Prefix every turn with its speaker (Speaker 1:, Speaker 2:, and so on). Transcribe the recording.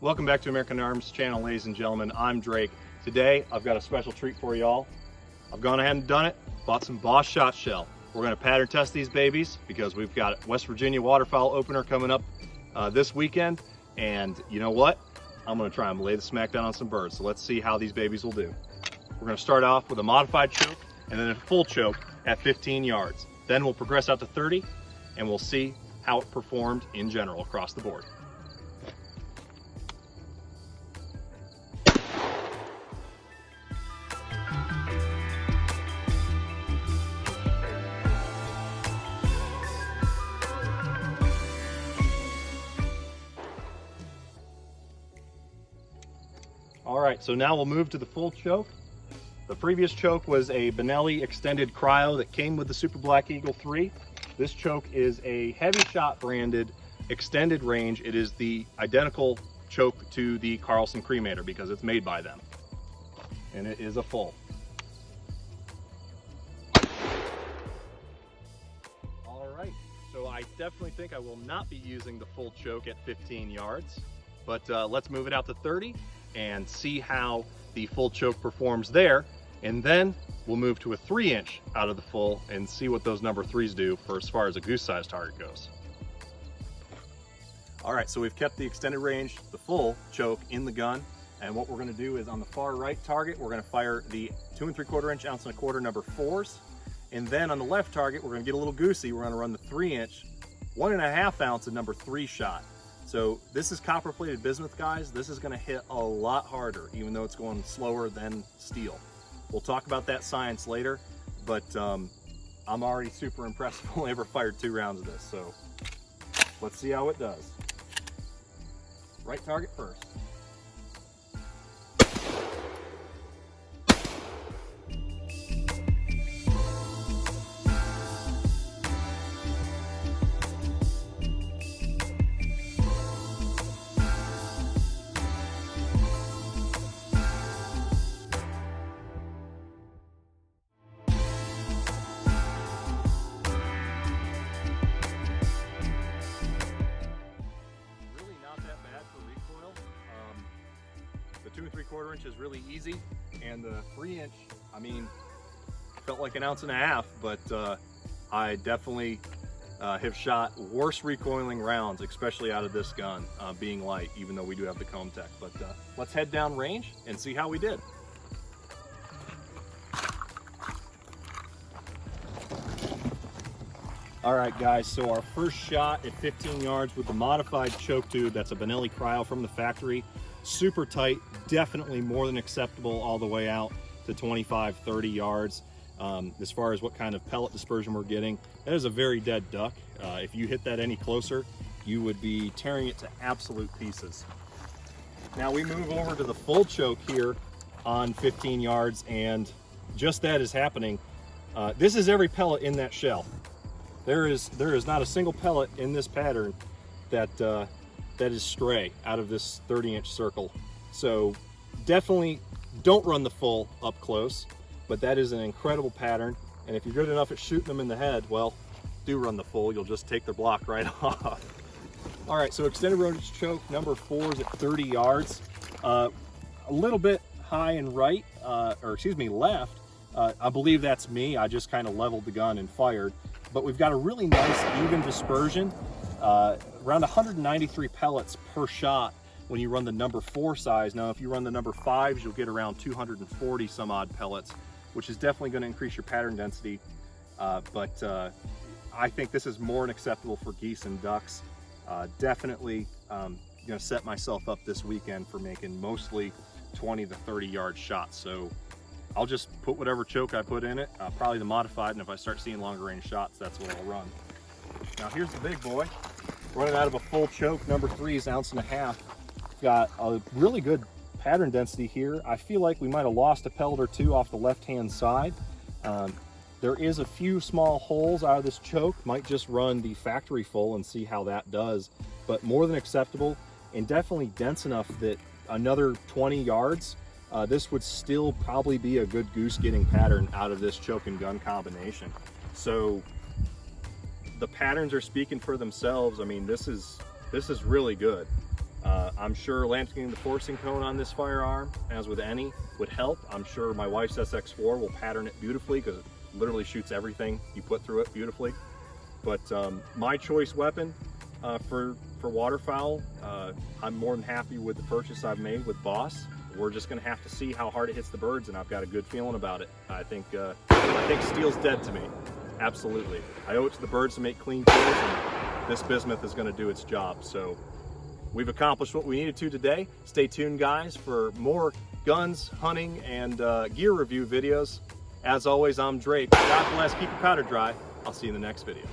Speaker 1: Welcome back to American Arms Channel, ladies and gentlemen. I'm Drake. Today, I've got a special treat for y'all. I've gone ahead and done it, bought some Boss shot shell. We're gonna pattern test these babies because we've got West Virginia waterfowl opener coming up this weekend. And you know what? I'm gonna try and lay the smack down on some birds. So let's see how these babies will do. We're gonna start off with a modified choke and then a full choke at 15 yards. Then we'll progress out to 30 and we'll see how it performed in general across the board. All right, so now we'll move to the full choke. The previous choke was a Benelli extended cryo that came with the Super Black Eagle 3. This choke is a Hevi-Shot branded extended range. It is the identical choke to the Carlson cremator because it's made by them. And it is a full. All right, so I definitely think I will not be using the full choke at 15 yards, but let's move it out to 30 and see how the full choke performs there. And then we'll move to a 3-inch out of the full and see what those number 3s do for as far as a goose size target goes. All right, so we've kept the extended range, the full choke in the gun. And what we're gonna do is on the far right target, we're gonna fire the 2 3/4 inch, 1 1/4 ounce number 4s. And then on the left target, we're gonna get a little goosey. We're gonna run the 3-inch, 1 1/2 ounce of number 3 shot. So this is copper plated bismuth, guys. This is gonna hit a lot harder, even though it's going slower than steel. We'll talk about that science later, but I'm already super impressed. I've only ever fired 2 rounds of this, so let's see how it does. Right target first. The 2 3/4 inch is really easy, and the 3-inch, I mean, felt like 1.5 ounces, but I definitely have shot worse recoiling rounds, especially out of this gun, being light, even though we do have the comb tech. But let's head down range and see how we did. All right, guys, so our first shot at 15 yards with the modified choke tube. That's a Benelli cryo from the factory. Super tight, definitely more than acceptable all the way out to 25, 30 yards. As far as what kind of pellet dispersion we're getting, that is a very dead duck. If you hit that any closer, you would be tearing it to absolute pieces. Now we move over to the full choke here on 15 yards, and just that is happening. This is every pellet in that shell. There is not a single pellet in this pattern that is stray out of this 30-inch circle. So definitely don't run the full up close, but that is an incredible pattern. And if you're good enough at shooting them in the head, well, do run the full. You'll just take their block right off. All right, so extended range choke number 4s at 30 yards. A little bit high and right, or excuse me, left. I believe that's me. I just kind of leveled the gun and fired. But we've got a really nice even dispersion, around 193 pellets per shot when you run the number 4 size. Now, if you run the number 5s, you'll get around 240 some odd pellets, which is definitely going to increase your pattern density. But I think this is more than acceptable for geese and ducks. Definitely going to set myself up this weekend for making mostly 20 to 30 yard shots. So I'll just put whatever choke I put in it, probably the modified, and if I start seeing longer range shots, that's what I'll run. Now here's the big boy. Running out of a full choke, number 3s, 1.5 ounces. Got a really good pattern density here. I feel like we might have lost a pellet or 2 off the left-hand side. There is a few small holes out of this choke. Might just run the factory full and see how that does, but more than acceptable, and definitely dense enough that another 20 yards, this would still probably be a good goose getting pattern out of this choke and gun combination. So the patterns are speaking for themselves. I mean, this is really good. I'm sure lamping the forcing cone on this firearm, as with any, would help. I'm sure my wife's SX4 will pattern it beautifully because it literally shoots everything you put through it beautifully. But my choice weapon for waterfowl, I'm more than happy with the purchase I've made with Boss. We're just going to have to see how hard it hits the birds, and I've got a good feeling about it. I think steel's dead to me. Absolutely. I owe it to the birds to make clean kills, and this bismuth is going to do its job. So we've accomplished what we needed to today. Stay tuned, guys, for more guns, hunting, and gear review videos. As always, I'm Drake. God bless, keep your powder dry. I'll see you in the next video.